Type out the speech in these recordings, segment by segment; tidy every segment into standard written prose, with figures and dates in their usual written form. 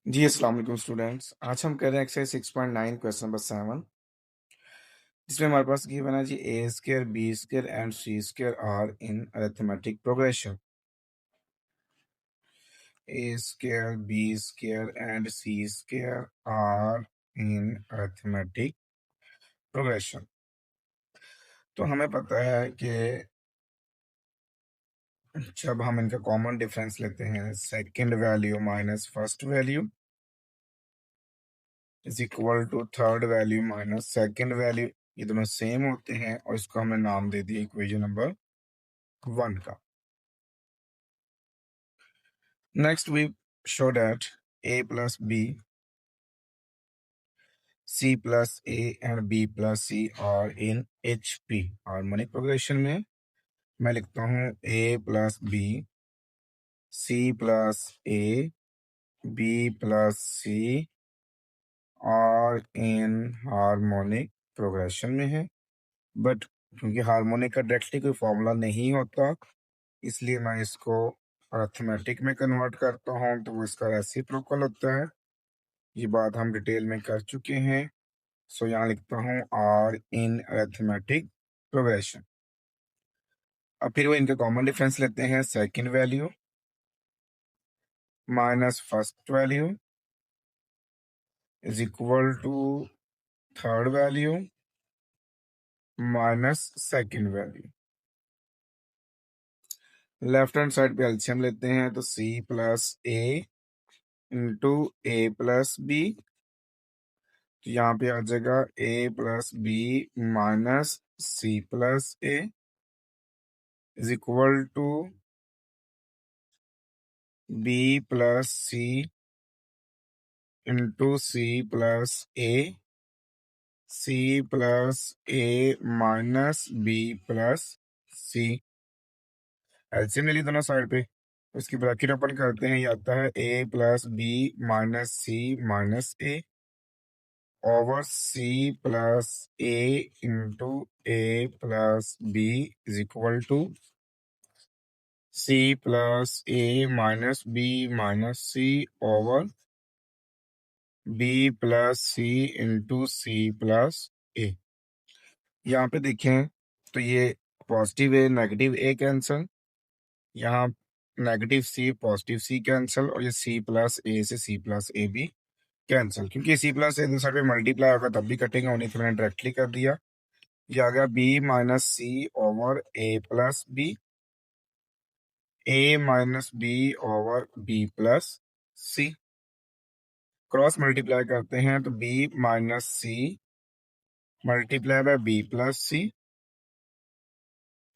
जी, अस्सलाम वालेकुम स्टूडेंट्स। आज हम कर रहे हैं एक्सरसाइज 6.9 क्वेश्चन नंबर 7 जिसमें हमारे पास गिवन है जी a square b square and c square are in arithmetic progression. A square b square and c square are in arithmetic progression. तो हमें पता है कि जब हम इनका कॉमन डिफरेंस लेते हैं second value minus first value is equal to third value minus second value, ये दोनों सेम होते हैं और इसको हमने नाम दे दिया इक्वेशन नंबर 1 का। Next we show that a plus b, c plus a and b plus c are in HP harmonic progression में। मैं लिखता हूँ a plus b, c plus a, b plus c और इन हार्मोनिक प्रोग्रेशन में है। But क्योंकि harmonic का directly कोई फॉर्मूला नहीं होता, इसलिए मैं इसको अरिथमेटिक में कन्वर्ट करता हूँ, तो वो इसका रेसिप्रोकल होता है। ये बात हम डिटेल में कर चुके हैं। सो यहाँ लिखता हूँ आर इन अरिथमेटिक प्रोग्रेशन। अब फिर वो इनका कॉमन डिफरेंस लेते हैं second value minus first value is equal to third value minus second value. Left hand side पे एलसीएम लेते हैं तो c plus a into a plus b, तो यहाँ पे आ जाएगा a plus b minus c plus a is equal to b plus c into c plus a plus a minus b plus c. LCM ले ली दोनों side पे, उसकी ब्रैकेट ओपन करते हैं, ये आता है a plus b minus c minus a over c plus a into a plus b is equal to c plus a minus b minus c over b plus c into c plus a. यहाँ पे देखें तो ये positive a negative a cancel, यहाँ negative c positive c cancel, और ये सी plus ए से सी plus ए भी कैंसिल, क्योंकि सी प्लस ए दूसरे पे मल्टीप्लाई होगा तब भी कटेगा, उन्हीं तो मैंने डायरेक्टली कर दिया। ये आ गया B minus c over a plus b, a minus b over b plus c. Cross multiply करते हैं तो b minus c multiply by b plus c,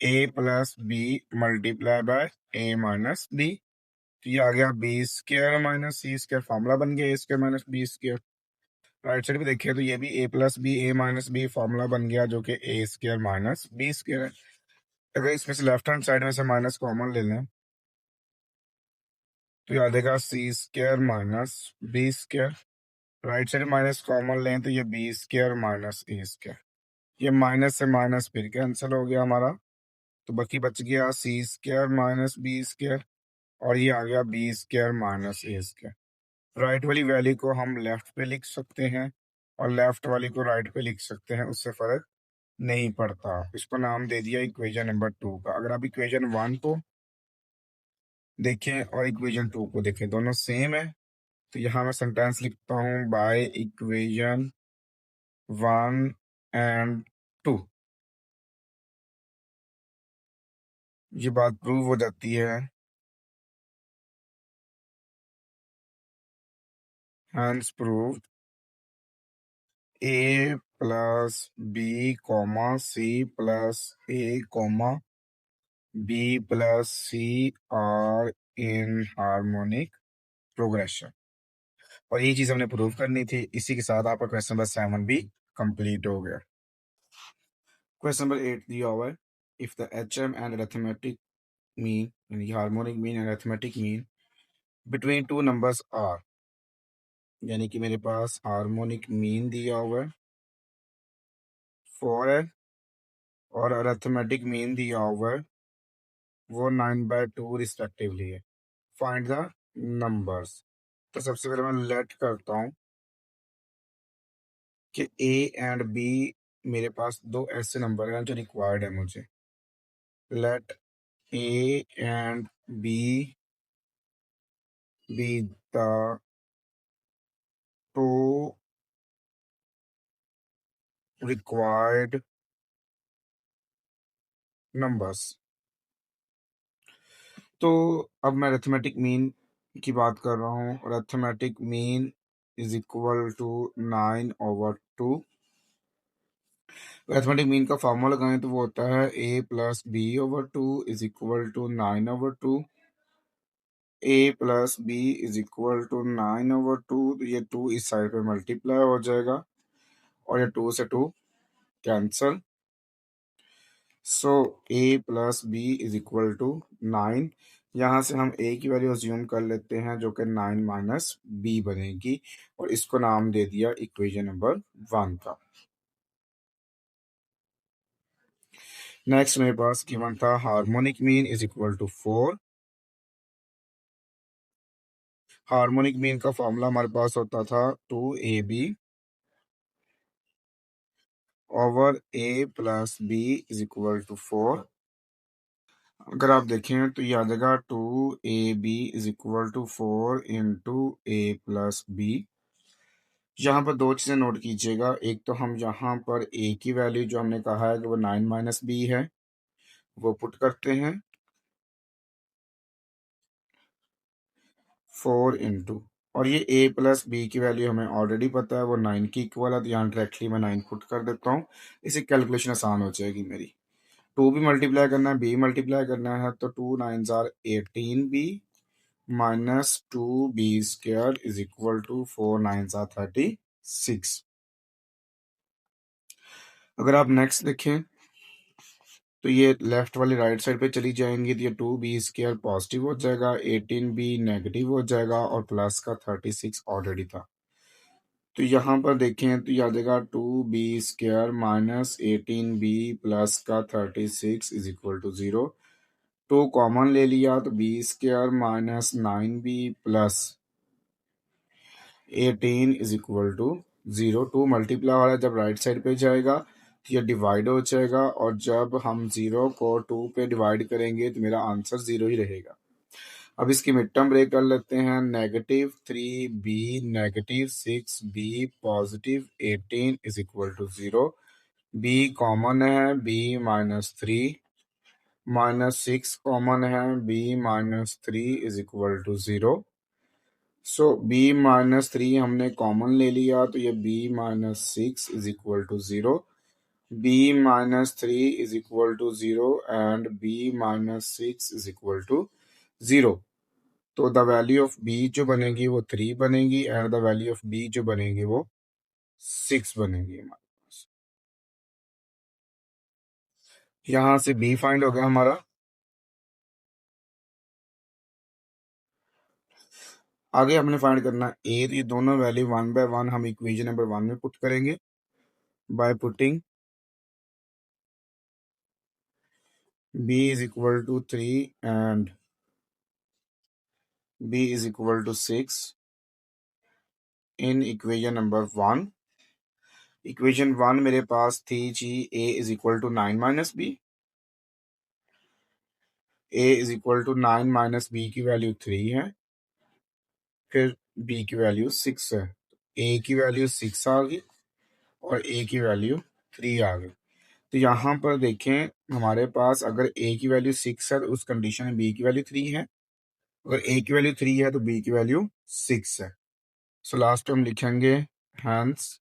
a plus b multiply by a minus b, तो ये आ गया b square minus c square, formula बन गया a square minus b square. Right side पे देखिए तो ये भी a plus b a minus b formula बन गया, जो कि ए स्क्वायर माइनस बी स्क्वायर है। अगर इसमें से लेफ्ट हैंड साइड में से माइनस कॉमन ले लें तो ये आ जाएगा c square minus b square. Right side minus common लें तो ये b square minus a square, ये माइनस से माइनस फिर कैंसिल हो गया हमारा, तो बाकी बच गया c square minus b square, और ये आ गया b square minus a square. Right वाली वैल्यू को हम लेफ्ट पे लिख सकते हैं और लेफ्ट वाली को राइट पे लिख सकते हैं, उससे फर्क नहीं पड़ता। इसको नाम दे दिया इक्वेशन नंबर 2 का। अगर आप इक्वेशन 1 को देखें और इक्वेशन 2 को देखें, दोनों सेम है, तो यहाँ मैं सेंटेंस लिखता हूँ बाय इक्वेशन 1 एंड 2। ये बात प्रूव हो जाती है, hence proved a plus b comma c plus a comma b plus c are in harmonic progression. और ये चीज हमने प्रूव करनी थी। इसी के साथ आपका क्वेश्चन नंबर 7 भी कंप्लीट हो गया। क्वेश्चन नंबर 8 दिया हुआ है, if the HM and arithmetic mean यानी harmonic mean and arithmetic mean between two numbers are, यानी कि मेरे पास हार्मोनिक मीन दिया हुआ है 4 है और अरिथमेटिक मीन दिया हुआ है वो 9/2 रिस्पेक्टिवली है। Find the numbers. तो सबसे पहले मैं लेट करता हूँ कि ए एंड बी मेरे पास दो ऐसे नंबर हैं जो रिक्वायर्ड है मुझे। Let a and b be the two required numbers. तो अब मैं अरिथमेटिक मीन की बात कर रहा हूँ। Arithmetic mean is equal to 9/2। Arithmetic mean का फार्मूला लगाएं तो वो होता है a+b/2 is equal to 9/2। a+b is equal to 9/2। तो ये 2 इस साइड पे मल्टीप्लाई हो जाएगा और ये 2 से 2 cancel. So a+b is equal to 9। यहाँ से हम a की वैल्यू अज्यूम कर लेते हैं जो कि 9 माइनस b बनेगी और इसको नाम दे दिया इक्वेशन नंबर 1 का। नेक्स्ट मेरे पास गिवन था harmonic mean is equal to 4। Harmonic mean का फॉर्मूला हमारे पास होता था 2ab over a+b is equal to 4। अगर आप देखें तो ये आ जाएगा 2ab is equal to 4 into a+b। यहाँ पर दो चीज़ें नोट कीजिएगा। एक तो हम यहाँ पर a की वैल्यू जो हमने कहा है कि वो 9 माइनस बी है वो पुट करते हैं 4 इंटू, और ये a+b की वैल्यू हमें ऑलरेडी पता है वो 9 की इक्वल है, तो यहाँ डायरेक्टली मैं 9 पुट कर देता हूँ। इससे कैलकुलेशन आसान हो जाएगी मेरी। 2 भी मल्टीप्लाई करना है, b मल्टीप्लाई करना है, तो 2 9s are 18b minus 2b² is equal to 4 9s are 36। अगर आप नेक्स्ट देखें तो ये लेफ्ट वाली राइट साइड पे चली जाएंगी तो ये 2b² पॉजिटिव हो जाएगा, 18b नेगेटिव हो जाएगा और प्लस का 36 ऑलरेडी था। तो यहाँ पर देखें तो याद आएगा 2b² माइनस 18b प्लस का 36 इज इक्वल टू 0। 2 कॉमन ले लिया तो b² minus 9b plus 18 is equal to 0। 2 multiply वाला जब राइट साइड पे जाएगा तो यह डिवाइड हो जाएगा और जब हम 0 को 2 पे डिवाइड करेंगे तो मेरा आंसर 0 ही रहेगा। अब इसकी मिड टर्म ब्रेक कर लेते हैं। -3b -6b positive 18 is equal to 0। b common है, b -3 -6 कॉमन है, b -3 is equal to 0। So b -3 हमने कॉमन ले लिया तो ये b -6 is equal to 0। b -3 is equal to 0 and b -6 is equal to 0। तो द वैल्यू ऑफ b जो बनेगी वो 3 बनेगी and the value of b जो बनेगी वो 6 बनेगी हमारे पास। यहाँ से b फाइंड हो गया हमारा। आगे हमने फाइंड करना है a। तो ये दोनों वैल्यू 1 बाय 1 हम इक्वेशन नंबर 1 में पुट करेंगे by putting b is equal to 3 and b is equal to 6 in equation number 1। Equation 1 मेरे पास थी जी a is equal to 9 minus b. a is equal to 9 minus B की value 3 है, फिर b की वैल्यू 6 है। a की वैल्यू 6 आ गई और a की वैल्यू 3 आ गई। तो यहाँ पर देखें हमारे पास अगर a की वैल्यू 6 है तो उस कंडीशन में b की वैल्यू 3 है, अगर a की वैल्यू 3 है तो b की वैल्यू 6 है। सो लास्ट हम लिखेंगे hence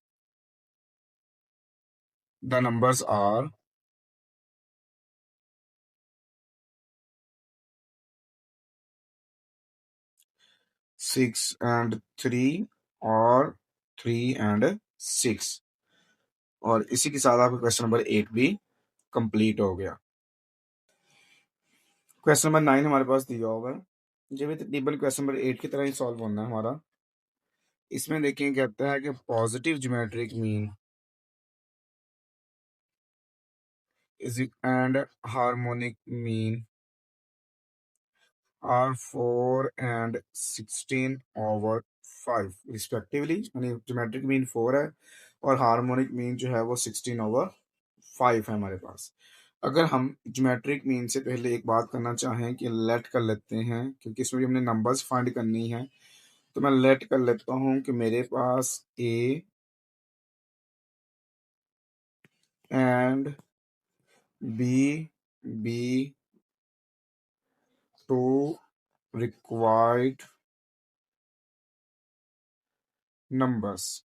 the numbers are 6 and 3 और 3 एंड 6। और इसी के साथ आपका क्वेश्चन नंबर 8 भी कंप्लीट हो गया। क्वेश्चन नंबर 9 हमारे पास दिया हुआ है, जब ये तकरीबन क्वेश्चन नंबर 8 की तरह ही सॉल्व होना है हमारा। इसमें देखिए कहता है कि positive geometric mean is and harmonic mean are 4 and 16/4। 5 respectively, यानी ज्योमेट्रिक मीन 4 है और हार्मोनिक मीन जो है वो 16/5 है हमारे पास। अगर हम ज्योमेट्रिक मीन से पहले एक बात करना चाहें कि लेट कर लेते हैं, क्योंकि इसमें भी हमने नंबर्स फाइंड करनी है, तो मैं लेट कर लेता हूँ कि मेरे पास a and b be two required numbers.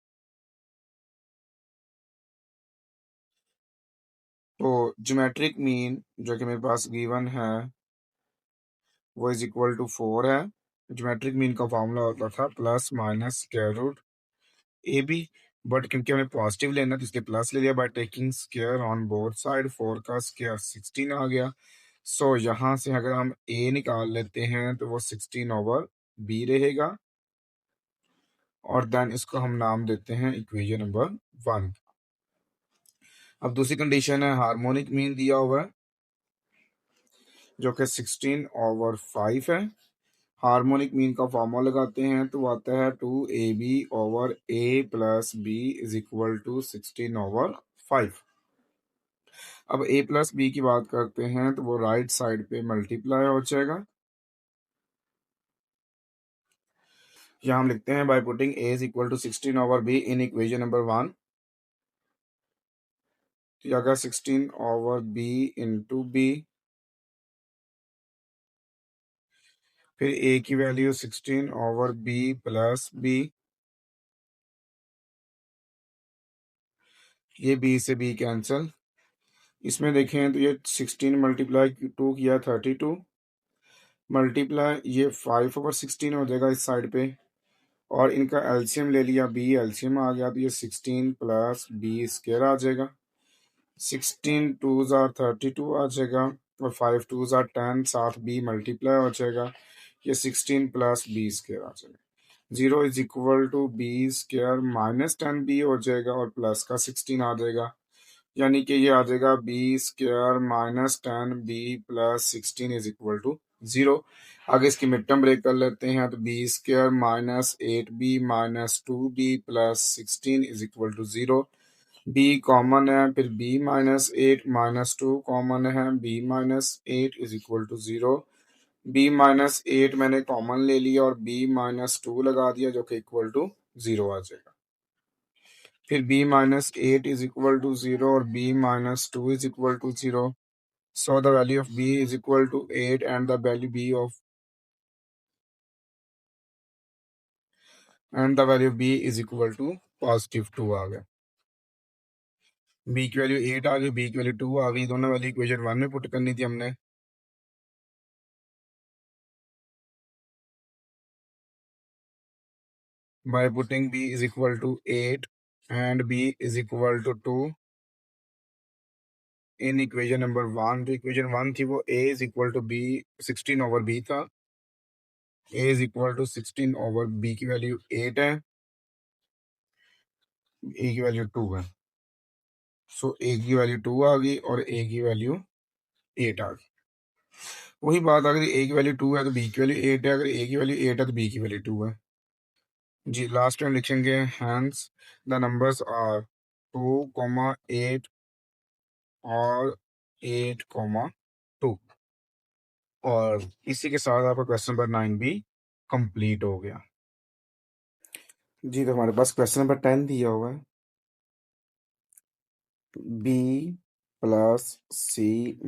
तो ज्योमेट्रिक मीन जो कि मेरे पास गिवन है वो इज इक्वल टू 4 है। ज्योमेट्रिक मीन का फॉर्मूला होता था plus minus square root a b, but क्योंकि हमें पॉजिटिव लेना तो इसलिए प्लस ले लिया by taking square on both side. 4 का स्क्वायर 16 आ गया। सो यहाँ से अगर हम ए निकाल लेते हैं तो वो 16/b रहेगा और देन इसको हम नाम देते हैं इक्वेशन नंबर 1। अब दूसरी कंडीशन है हार्मोनिक मीन दिया हुआ है जो कि 16/5 है। हार्मोनिक मीन का फॉर्मूला लगाते हैं तो आता है 2ab/a+b इज इक्वल टू 16/5। अब a प्लस बी की बात करते हैं तो वो राइट साइड पे मल्टीप्लाई हो जाएगा। यहाँ हम लिखते हैं by putting a is equal to 16/b in equation number 1। तो यह आएगा 16/b इंटू बी, फिर a की वैल्यू 16/b+b, ये b से b कैंसिल। इसमें देखें तो ये 16 मल्टीप्लाई 2 किया 32, मल्टीप्लाई ये 5/16 हो जाएगा इस साइड पे, और इनका एलसीएम ले लिया, बी एलसीएम आ गया तो ये 16 प्लस बी स्क्वायर आ जाएगा। 16 2 ज़ार 32 आ जाएगा और 5 2 ज़ार 10, साथ बी मल्टीप्लाई हो जाएगा, ये 16 प्लस बी स्क्वायर आ जाएगा। 0 is equal to b square minus 10 b हो जाएगा और प्लस का 16 आ जाएगा, यानी कि ये आ जाएगा b square minus 10b+16 is equal to 0। आगे इसकी मिड टर्म ब्रेक कर लेते हैं तो b square minus 8b-2b+16 is equal to 0। B common है, फिर b-8 - 2 कॉमन है, b-8 is equal to 0। b-8 मैंने कॉमन ले लिया और b-2 लगा दिया जो कि इक्वल टू 0 आ जाएगा। फिर b-8 इज इक्वल टू 0 और b-2 is equal to 0। So the value of b is equal to 8 and the value b of b is equal to +2 आ गया। b की वैल्यू 8 आ गई, b की वैल्यू 2 आ गई, दोनों वैल्यू इक्वेशन 1 में put करनी थी हमने। By putting b is equal to 8 and b is equal to 2 in equation number 1। जो इक्वेशन 1 थी वो a is equal to b 16/b था। a is equal to 16/b की वैल्यू 8 है, a की वैल्यू 2 है। सो a की वैल्यू 2 आ गई और a की वैल्यू 8 आ गई। वही बात, अगर a की वैल्यू 2 है तो b की वैल्यू 8 है, अगर a की वैल्यू 8 है तो b की वैल्यू 2 है। जी लास्ट टाइम लिखेंगे हैंस द नंबर्स आर 2, 8 और 8, 2, और इसी के साथ आपका क्वेश्चन नंबर 9 भी कंप्लीट हो गया। जी तो हमारे पास क्वेश्चन नंबर 10 दिया हुआ है, b plus c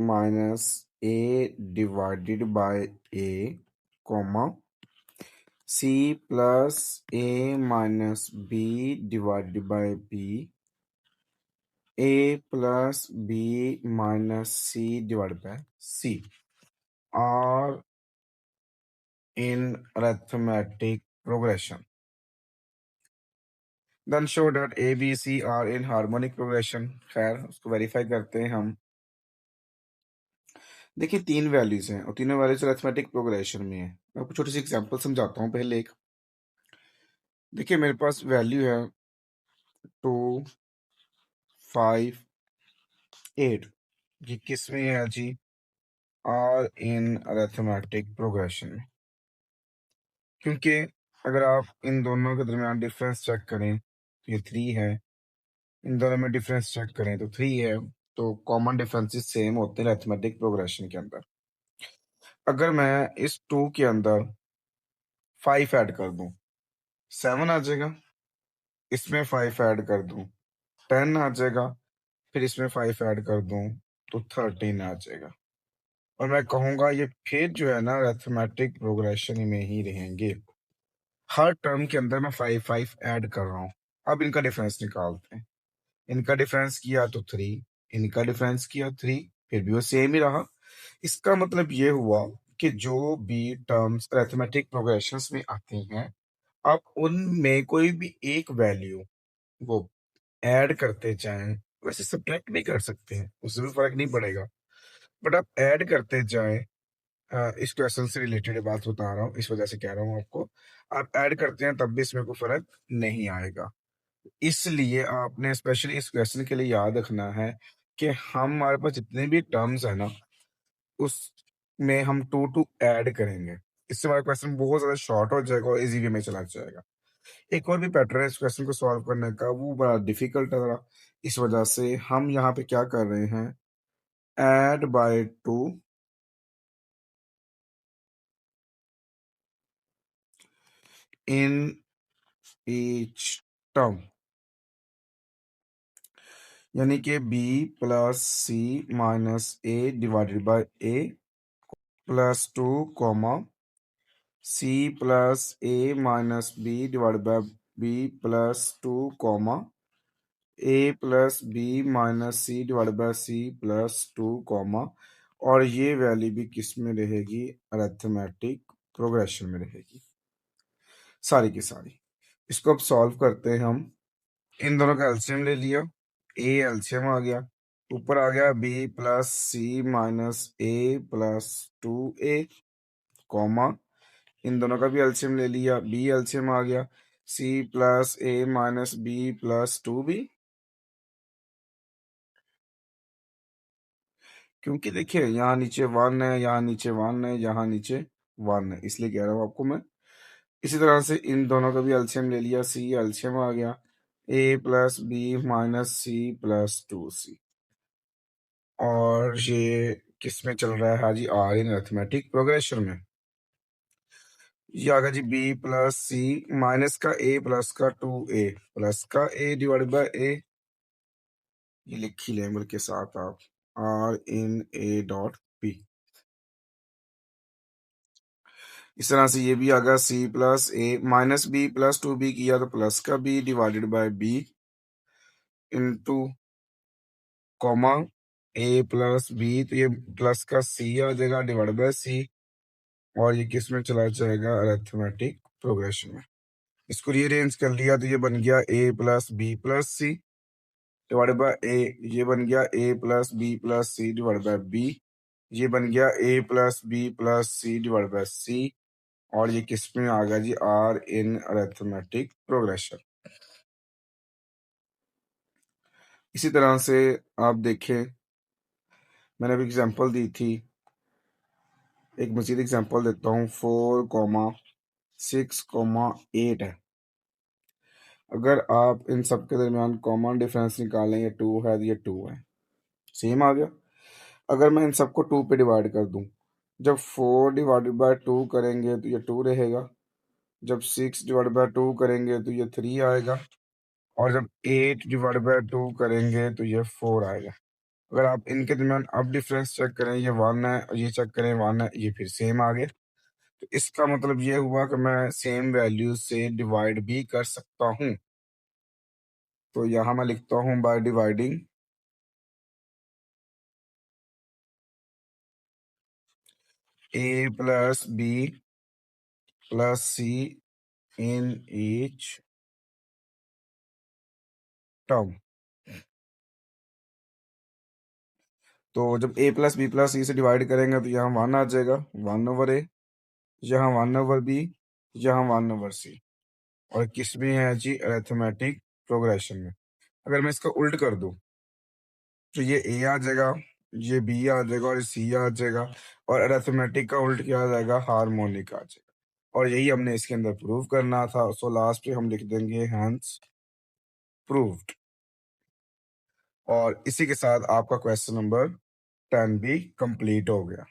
minus a divided by a, comma c plus a minus b divided by b, a plus b minus c divided by c are in arithmetic progression, then show that a b c are in harmonic progression. खैर उसको verify करते हैं हम। देखिए 3 values हैं और तीनों values arithmetic progression में है। मैं आपको छोटी सी एग्जांपल समझाता हूँ पहले एक। देखिए मेरे पास वैल्यू है 2, 5, 8, ये किस में है जी? आर इन अरिथमेटिक प्रोग्रेशन में। क्योंकि अगर आप इन दोनों के दरमियान डिफरेंस चेक करें तो ये 3 है, इन दोनों में डिफरेंस चेक करें तो 3 है, तो कॉमन डिफरेंसेस सेम होते हैं अरिथमेटिक प्रोग्रेशन के अंदर। अगर मैं इस 2 के अंदर 5 ऐड कर दूं, 7 आ जाएगा, इसमें 5 ऐड कर दूं, 10 आ जाएगा, फिर इसमें 5 ऐड कर दूं तो 13 आ जाएगा। और मैं कहूंगा ये फिर जो है ना अरिथमेटिक प्रोग्रेशन में ही रहेंगे। हर टर्म के अंदर मैं 5 ऐड कर रहा हूँ। अब इनका डिफरेंस निकालते हैं। इनका डिफरेंस किया तो 3, इनका डिफरेंस किया 3, फिर भी वो सेम ही रहा। इसका मतलब ये हुआ कि जो भी टर्म्स अरिथमेटिक प्रोग्रेशंस में आती हैं, आप उनमें कोई भी एक वैल्यू वो ऐड करते जाएं, वैसे सब्ट्रैक्ट नहीं कर सकते हैं, उससे भी फर्क नहीं पड़ेगा, बट आप ऐड करते जाएं। इस क्वेश्चन से रिलेटेड बात बता रहा हूँ, इस वजह से कह रहा हूँ आपको। आप ऐड करते हैं तब भी इसमें कोई फर्क नहीं आएगा। इसलिए आपने स्पेशली इस क्वेश्चन के लिए याद रखना है कि हमारे पास जितने भी टर्म्स है ना, उसमें हम टू ऐड करेंगे। इससे हमारा क्वेश्चन बहुत ज्यादा शॉर्ट हो जाएगा और इजी वे में चला जाएगा। एक और भी पैटर्न है इस क्वेश्चन को सॉल्व करने का, वो बड़ा डिफिकल्ट है जरा। इस वजह से हम यहाँ पे क्या कर रहे हैं, add by 2 in each term, यानी कि b plus c minus a divided by a plus 2 comma c plus a minus b divided by b plus 2 comma a plus b minus c divided by c plus 2 comma, और ये value भी किस में रहेगी, arithmetic progression में रहेगी सारी की सारी। इसको अब सॉल्व करते हैं हम। इन दोनों का एलसीएम ले लिया, ए एलसीएम आ गया, ऊपर आ गया बी प्लस सी माइनस ए प्लस 2a कॉमा, इन दोनों का भी एलसीएम ले लिया, बी एलसीएम आ गया, c plus a minus b plus 2b। क्योंकि देखिए यहाँ नीचे 1 है, यहाँ नीचे 1 है, यहाँ नीचे 1 है, इसलिए कह रहा हूँ आपको मैं। इसी तरह से इन दोनों का भी एलसीएम ले लिया, सी एलसीएम आ गया, a plus b minus c plus 2c। और ये किस में चल रहा है, हाँ जी, आर इन अरिथमेटिक प्रोग्रेशन में। ये आ गया जी बी प्लस सी माइनस का ए प्लस का 2a प्लस का ए डिवाइडेड बाय ए, ये लिख ही लें के साथ आप, are in A dot P. इस तरह से ये भी आ गया c plus a minus b plus 2b किया तो प्लस का b divided by b into comma a plus b, तो ये प्लस का सी आ जाएगा डिवाइडेड बाय सी, और ये किस में चला जाएगा, अरिथमेटिक प्रोग्रेशन में। इसको रीअरेंज कर लिया तो ये बन गया a plus b plus c divided by a, ये बन गया a plus b plus c divided by b, ये बन गया a plus b plus c divided by c, और ये किस में आ गया जी, आर इन अरिथमेटिक प्रोग्रेशन। इसी तरह से आप देखें, मैंने अभी एग्जांपल दी थी, एक मजीद एग्जांपल देता हूँ, 4,6,8 है। अगर आप इन सब के दरमियान कॉमन डिफरेंस निकालेंगे 2 है तो ये 2 है, सेम आ गया। अगर मैं इन सबको 2 पे डिवाइड कर दूं, जब 4 डिवाइडेड बाय 2 करेंगे तो ये 2 रहेगा, जब 6 डिवाइडेड बाय 2 करेंगे तो ये 3 आएगा, और जब 8 डिवाइडेड बाय 2 करेंगे तो ये 4 आएगा। अगर आप इनके दरमियान अब डिफरेंस चेक करें, ये 1 है और ये चेक करें 1 है, ये फिर सेम आ गया। तो इसका मतलब ये हुआ कि मैं सेम वैल्यू से डिवाइड भी कर सकता हूँ। तो यहाँ मैं लिखता हूँ by dividing a plus b plus c in each term. तो जब a plus b plus c से डिवाइड करेंगे तो यहाँ 1 आ जाएगा, 1/a, यहाँ 1/b, यहाँ 1/c, और किस में है जी, अरिथमेटिक प्रोग्रेशन में। अगर मैं इसका उल्ट कर दूं तो ये ए आ जाएगा, ये बी आ जाएगा और सी आ जाएगा, और अरिथमेटिक का उल्ट क्या आ जाएगा, हार्मोनिक आ जाएगा। और यही हमने इसके अंदर प्रूव करना था। सो लास्ट पे हम लिख देंगे हैंस प्रूव्ड। और इसी के साथ आपका क्वेश्चन नंबर 10 भी कंप्लीट हो गया।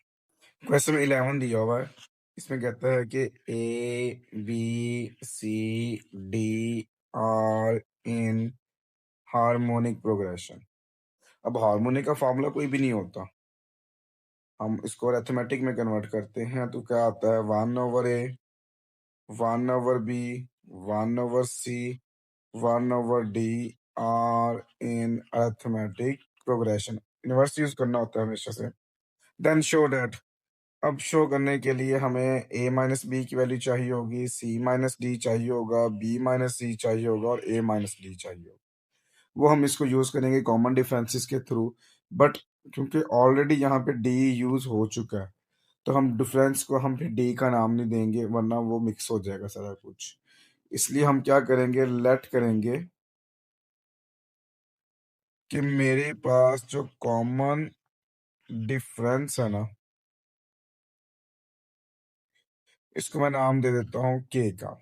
क्वेश्चन 11 दिया हुआ है। इसमें कहता है कि a b c d are in harmonic progression. अब हार्मोनिक का फॉर्मूला कोई भी नहीं होता, हम इसको अरिथमेटिक में कन्वर्ट करते हैं तो क्या आता है 1/a, 1/b, 1/c, 1/d are in arithmetic progression. Inverse use करना होता है हमेशा से। Then show that. अब शो करने के लिए हमें a माइनस बी की वैल्यू चाहिए होगी, c माइनस डी चाहिए होगा, b माइनस सी चाहिए होगा और a माइनस डी चाहिए होगा। वो हम इसको यूज करेंगे कॉमन डिफरेंसेस के थ्रू। बट क्योंकि ऑलरेडी यहाँ पे d यूज हो चुका है तो हम डिफरेंस को हम फिर d का नाम नहीं देंगे वरना वो मिक्स हो जाएगा सारा कुछ। इसलिए हम क्या करेंगे, लेट करेंगे कि मेरे पास जो कॉमन डिफरेंस है ना, इसको मैं नाम दे देता हूँ k का।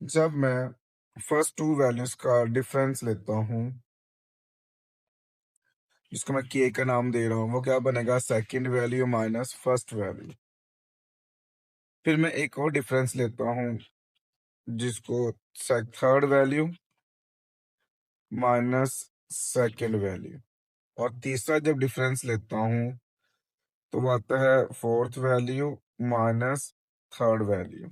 जब मैं फर्स्ट टू वैल्यूज का डिफरेंस लेता हूँ जिसको मैं k का नाम दे रहा हूँ, वो क्या बनेगा second value minus first value. फिर मैं एक और डिफरेंस लेता हूँ जिसको third value minus second value. और तीसरा जब डिफरेंस लेता हूँ तो वो आता है fourth value minus third value.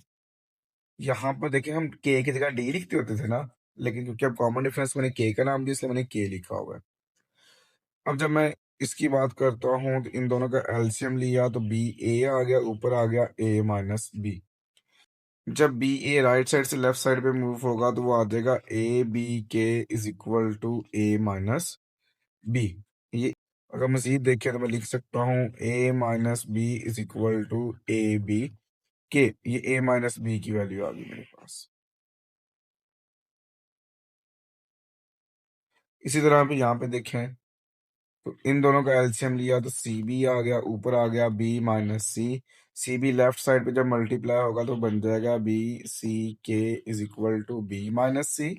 यहाँ पर देखिए हम k की जगह d लिखते होते थे ना, लेकिन क्योंकि अब कॉमन डिफरेंस मैंने k का नाम दिया इसलिए मैंने k लिखा हुआ है। अब जब मैं इसकी बात करता हूँ तो इन दोनों का एलसीएम लिया तो बी ए आ गया, ऊपर आ गया ए माइनस बी। जब बी ए राइट साइड से लेफ्ट साइड पे मूव होगा तो वो आ जाएगा a b k is equal to a minus b. ये अगर मजीद देखें तो मैं लिख सकता हूँ a minus b is equal to a b k. ये ए माइनस बी की वैल्यू आ गई मेरे पास। इसी तरह पे यहाँ पे देखें तो इन दोनों का एलसीएम लिया तो सी बी आ गया, ऊपर आ गया B minus C. C B left side पे जब मल्टीप्लाई होगा तो बन जाएगा B C K is equal to B minus C.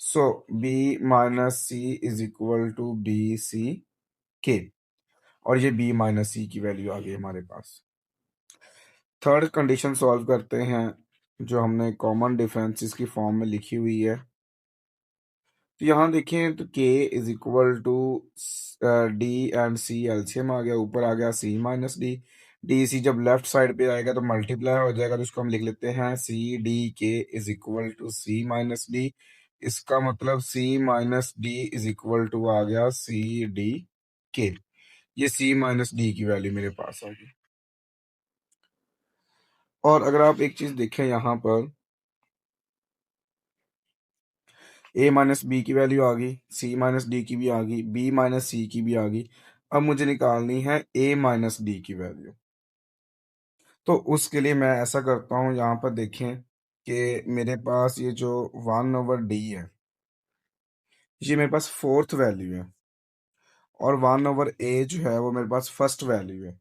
So B minus C is equal to B C K. और ये बी माइनस सी की वैल्यू आ गई हमारे पास। थर्ड कंडीशन सॉल्व करते हैं जो हमने कॉमन डिफरेंसेस की फॉर्म में लिखी हुई है। तो यहाँ देखें तो k is equal to d and c, LCM आ गया, ऊपर आ गया c minus d. D c जब लेफ्ट साइड पे आएगा तो मल्टीप्लाई हो जाएगा तो इसको हम लिख लेते हैं c d k is equal to c minus d. इसका मतलब c minus D is equal to आ गया सी डी के। ये c माइनस डी की वैल्यू मेरे पास आ गई। और अगर आप एक चीज देखें यहाँ पर a माइनस बी की वैल्यू आ गई, c माइनस डी की भी आ गई, b माइनस सी की भी आ गई। अब मुझे निकालनी है a माइनस डी की वैल्यू। तो उसके लिए मैं ऐसा करता हूँ, यहाँ पर देखें कि मेरे पास ये जो 1/d है ये मेरे पास फोर्थ वैल्यू है और 1/a जो है वो मेरे पास फर्स्ट वैल्यू है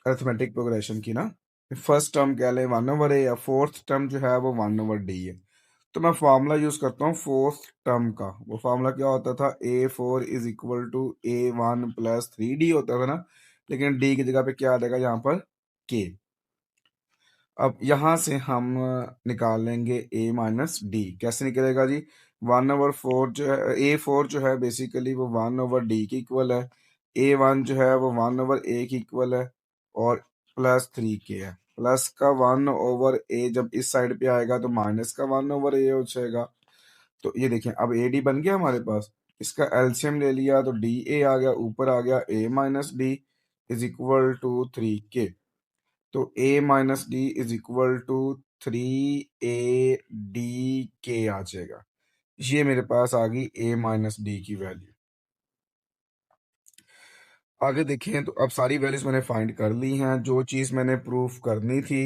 अरिथमेटिक प्रोग्रेशन की ना। फर्स्ट टर्म कह लें 1/a या फोर्थ टर्म जो है वो 1/d है। तो मैं फार्मूला यूज करता हूँ फोर्थ टर्म का। वो फार्मूला क्या होता था, a4 is equal to a1 plus 3d होता था ना, लेकिन d की जगह पे क्या आ जाएगा यहाँ पर k। अब यहाँ से हम निकाल लेंगे a माइनस डी। कैसे निकलेगा जी, 1/4 जो है a4 जो है बेसिकली वो 1/d की इक्वल है, a1 जो है वो 1/a की इक्वल है और प्लस 3k है। प्लस का 1/a जब इस साइड पे आएगा तो माइनस का 1/a हो जाएगा। तो ये देखें अब ए डी बन गया हमारे पास। इसका एलसीएम ले लिया तो डी ए आ गया, ऊपर आ गया a minus D is equal to 3k। तो a minus D is equal to 3a d k आ जाएगा। ये मेरे पास आ गई a माइनस डी की वैल्यू। आगे देखें तो अब सारी वैल्यूज मैंने फाइंड कर ली हैं। जो चीज़ मैंने प्रूफ करनी थी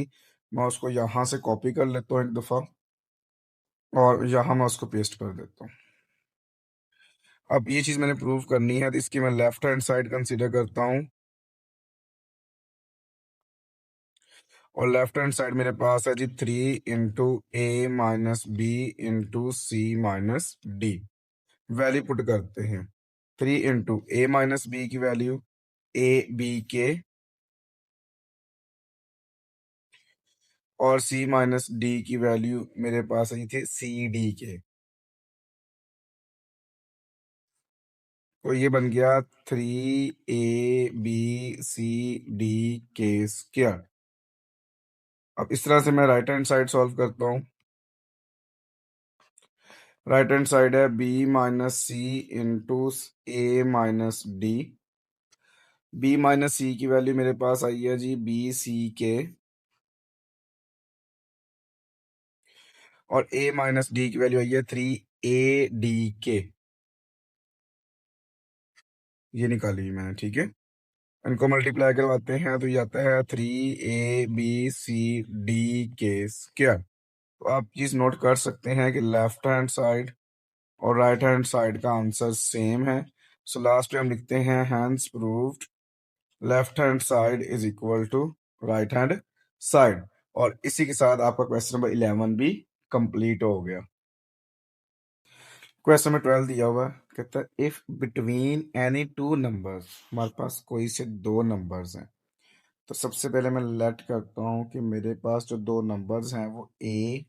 मैं उसको यहाँ से कॉपी कर लेता हूँ एक दफ़ा और यहाँ मैं उसको पेस्ट कर देता हूँ। अब ये चीज़ मैंने प्रूव करनी है तो इसकी मैं लेफ्ट हैंड साइड कंसीडर करता हूँ। और लेफ्ट हैंड साइड मेरे पास है जी 3 × A - B × C - D। Value put करते हैं। 3 × A - B की वैल्यू A B के, और C - D की वैल्यू मेरे पास आई थी CD के। तो ये बन गया 3 AB C D के स्क्वायर। अब इस तरह से मैं राइट हैंड साइड सॉल्व करता हूँ। राइट हैंड साइड है B - C × A - D। B - C की वैल्यू मेरे पास आई है जी BC के, और A - D की वैल्यू आई है 3AD के। ये निकाली मैंने, ठीक है। इनको मल्टीप्लाई करवाते हैं तो ये आता है 3ABCD के स्क्वायर। तो आप चीज नोट कर सकते हैं कि लेफ्ट हैंड साइड और राइट हैंड साइड का आंसर सेम है। सो लास्ट में हम लिखते हैं hence proved left hand side is equal to right hand side. और इसी के साथ आपका क्वेश्चन नंबर 11 भी कंप्लीट हो गया। क्वेश्चन नंबर 12 दिया हुआ है, कहता है if between any two numbers, हमारे पास कोई से दो नंबर्स हैं। तो सबसे पहले मैं लेट करता हूं कि मेरे पास जो दो नंबर्स हैं वो A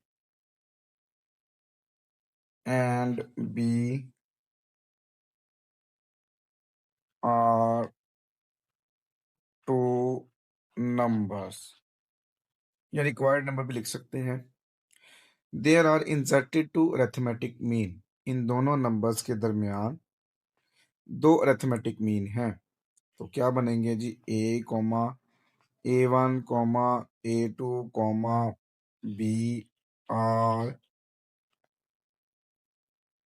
and B are two numbers, या रिक्वायर्ड नंबर भी लिख सकते हैं। There are inserted two arithmetic mean, इन दोनों नंबर्स के दरमियान दो अरिथमेटिक मीन हैं। तो क्या बनेंगे जी, A, A1, A2, B are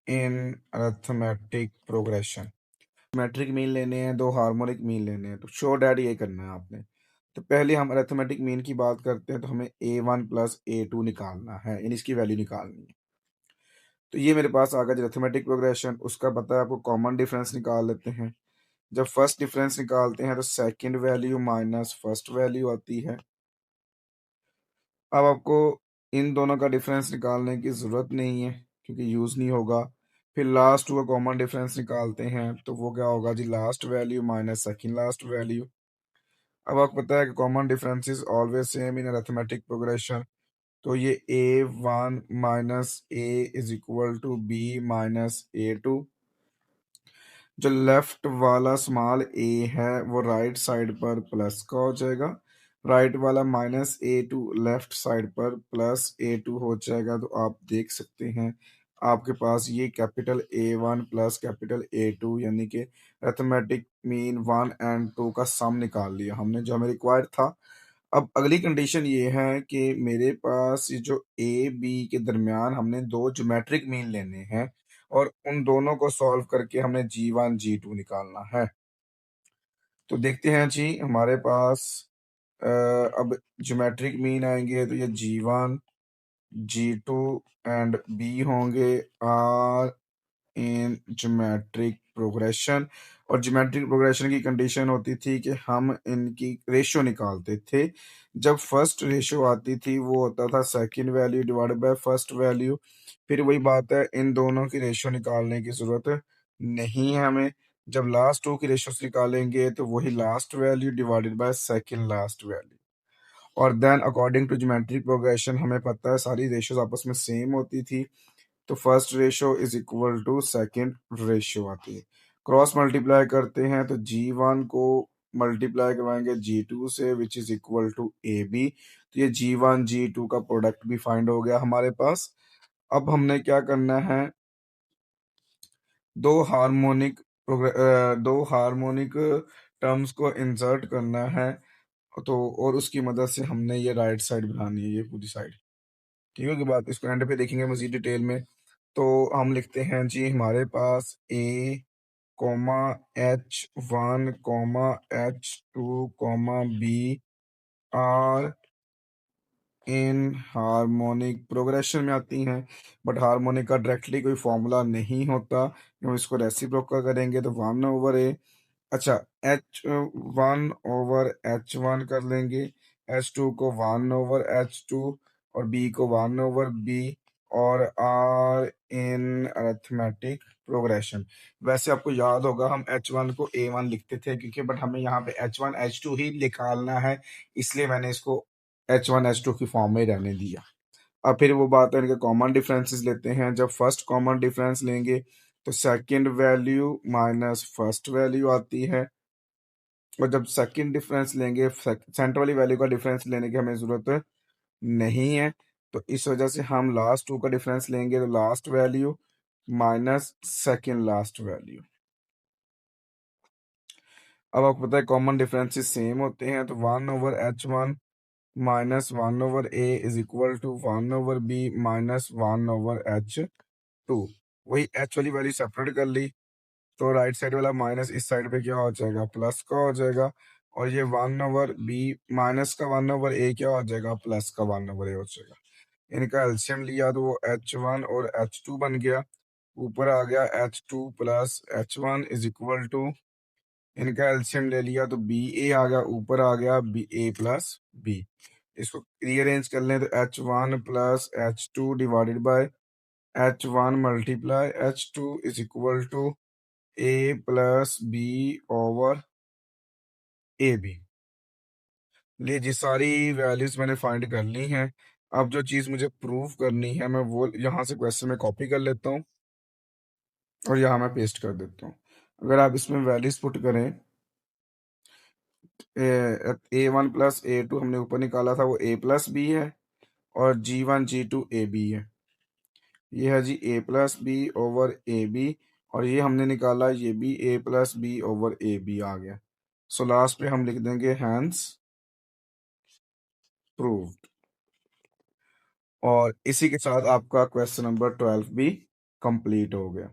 in arithmetic progression. Metric mean लेने हैं, दो हार्मोनिक मीन लेने हैं, तो शो डैट ये करना है आपने। तो पहले हम अरिथमेटिक मीन की बात करते हैं, तो हमें A1 + A2 निकालना है, यानी इसकी वैल्यू निकालनी है। तो ये मेरे पास आ गया अरिथमेटिक प्रोग्रेशन। उसका पता है आपको, कॉमन डिफरेंस निकाल लेते हैं। जब फर्स्ट डिफरेंस निकालते हैं तो second value minus first value आती है। अब आपको इन दोनों का डिफरेंस निकालने की ज़रूरत नहीं है क्योंकि यूज़ नहीं होगा। फिर लास्ट का कॉमन डिफरेंस निकालते हैं तो वो क्या होगा जी, last value minus second last value. अब आपको पता है कि common difference is always same in arithmetic progression. तो ये A1 - A is equal to B - A2। जो लेफ्ट वाला स्मॉल a है वो राइट साइड पर प्लस का हो जाएगा, राइट वाला -A2 लेफ्ट साइड पर +A2 हो जाएगा। तो आप देख सकते हैं आपके पास ये capital A1 plus capital A2, यानी कि अरिथमेटिक मीन 1 एंड 2 का सम निकाल लिया हमने, जो हमें रिक्वायर्ड था। अब अगली कंडीशन ये है कि मेरे पास ये जो ए बी के दरमियान हमने दो ज्योमेट्रिक मीन लेने हैं, और उन दोनों को सॉल्व करके हमने G1 G2 निकालना है। तो देखते हैं जी, हमारे पास अब ज्योमेट्रिक मीन आएंगे तो ये G1 G2 एंड B होंगे आर इन ज्योमेट्रिक प्रोग्रेशन। और ज्योमेट्रिक प्रोग्रेशन की कंडीशन होती थी कि हम इनकी रेशियो निकालते थे। जब फर्स्ट रेशियो आती थी वो होता था second value divided by first value. फिर वही बात है, इन दोनों की रेशियो निकालने की जरूरत नहीं है हमें। जब लास्ट टू की रेशियोस निकालेंगे तो वही last value divided by second last value. और then according to geometric progression हमें पता है सारी रेशियोज आपस में सेम होती थी। तो first ratio is equal to second ratio आती है। क्रॉस मल्टीप्लाई करते हैं तो G1 को मल्टीप्लाई करवाएंगे G2 से, which is equal to AB। तो ये G1 G2 का प्रोडक्ट भी फाइंड हो गया हमारे पास। अब हमने क्या करना है, दो हार्मोनिक दो हार्मोनिक टर्म्स को इंसर्ट करना है। तो और उसकी मदद से हमने ये राइट साइड बनानी है, ये पूरी साइड। ठीक है कि बात, इसको एंड पे देखेंगे मजीद डिटेल में। तो हम लिखते हैं जी, हमारे पास A, H1, H2, B are in harmonic progression में आती हैं। बट हार्मोनिक का डायरेक्टली कोई फॉर्मूला नहीं होता, हम इसको रेसिप्रोकल करेंगे तो 1/A। अच्छा, H1/H1 कर लेंगे, H2 को 1/H2 और B को 1/B और R इन अरिथमेटिक प्रोग्रेशन। वैसे आपको याद होगा हम H1 को A1 लिखते थे क्योंकि बट हमें यहाँ पे H1 H2 ही निकालना है, इसलिए मैंने इसको H1 H2 की फॉर्म में रहने दिया। अब फिर वो बात है इनके कॉमन डिफरेंसेस लेते हैं। जब फर्स्ट कॉमन डिफरेंस लेंगे तो second value minus first value आती है, और जब सेकंड डिफरेंस लेंगे सेंटर वाली वैल्यू का डिफरेंस लेने की हमें जरूरत नहीं है, तो इस वजह से हम लास्ट टू का डिफरेंस लेंगे तो last value minus second last value. अब आपको पता है कॉमन डिफरेंसेस सेम होते हैं, तो 1/H1 minus 1/A is equal to 1/B minus 1/H2। वही एच वाली वैल्यू सेपरेट कर ली, तो राइट साइड वाला माइनस इस साइड पे क्या हो जाएगा, प्लस का हो जाएगा, और ये 1/B माइनस का 1/A क्या हो जाएगा, प्लस का 1/A हो जाएगा। इनका एलसीएम लिया तो वो H1 और H2 बन गया, ऊपर आ गया H2 plus H1 is equal to, इनका एलसीएम ले लिया तो BA आ गया, ऊपर आ गया A प्लस B। इसको रीअरेंज कर लें तो H1 plus H2 divided by H1 multiply H2 is equal to A plus B over AB। लिए जी सारी वैल्यूज मैंने फाइंड कर ली हैं। अब जो चीज़ मुझे प्रूव करनी है मैं वो यहाँ से क्वेश्चन में कॉपी कर लेता हूँ और यहाँ मैं पेस्ट कर देता हूँ। अगर आप इसमें वैल्यूज पुट करें, A1 प्लस A2 हमने ऊपर निकाला था वो A प्लस बी है, और G1 G2 AB है। ये है जी A plus B over AB, और ये हमने निकाला ये भी A plus B over AB आ गया। सो लास्ट पे हम लिख देंगे हैंस प्रूव्ड। और इसी के साथ आपका क्वेश्चन नंबर 12 भी कंप्लीट हो गया।